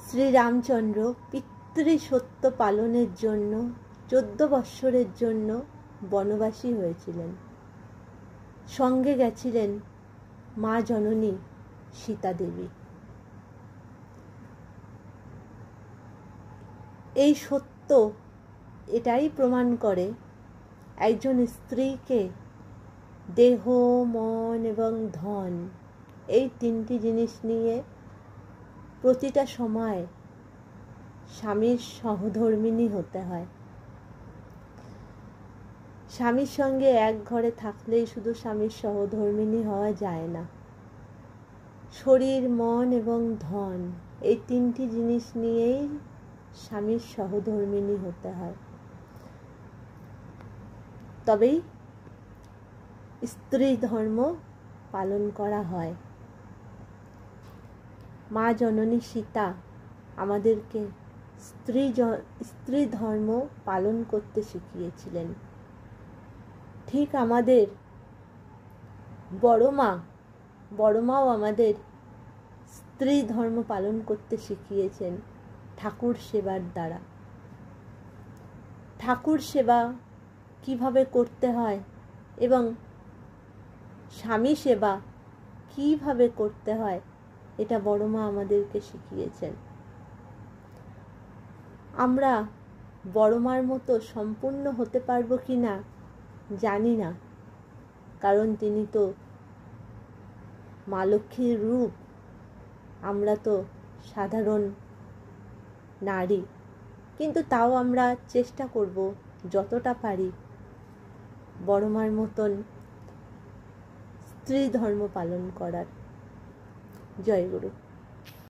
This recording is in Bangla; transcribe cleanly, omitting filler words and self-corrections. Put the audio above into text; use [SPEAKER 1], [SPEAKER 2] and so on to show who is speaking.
[SPEAKER 1] শ্রীরামচন্দ্র পিতৃসত্য পালনের জন্য 14 বৎসরের জন্য বনবাসী হয়েছিলেন। সঙ্গে গেছিলেন মা জননী সীতা দেবী। এই সত্য এটাই প্রমাণ করে একজন স্ত্রীকে দেহ, মন এবং ধন এই 3টি জিনিস নিয়ে প্রতিটা সময় স্বামীর সহধর্মিণী হতে হয়। স্বামীর সঙ্গে এক ঘরে থাকলেই শুধু স্বামীর সহধর্মিণী হওয়া যায় না। শরীর, মন এবং ধন এই 3টি জিনিস নিয়েই স্বামীর সহধর্মিণী হতে হয়। তবেই স্ত্রী ধর্ম পালন করা হয়। মা জননী সীতা আমাদেরকে স্ত্রী ধর্ম পালন করতে শিখিয়েছিলেন। ঠিক আমাদের বড় মাও আমাদের স্ত্রী ধর্ম পালন করতে শিখিয়েছেন ঠাকুর সেবার দ্বারা। ঠাকুর সেবা কিভাবে করতে হয় এবং স্বামী সেবা কিভাবে করতে হয় এটা বড় মা আমাদেরকে শিখিয়েছেন। আমরা বড় মার মতো সম্পূর্ণ হতে পারবো কি না জানি না, কারণ তিনি তো মা লক্ষ্মীর রূপ, আমরা তো সাধারণ নারী। কিন্তু তাও আমরা চেষ্টা করব যতটা পারি বড় মার মতন স্ত্রী ধর্ম পালন করার। জয় গুরু।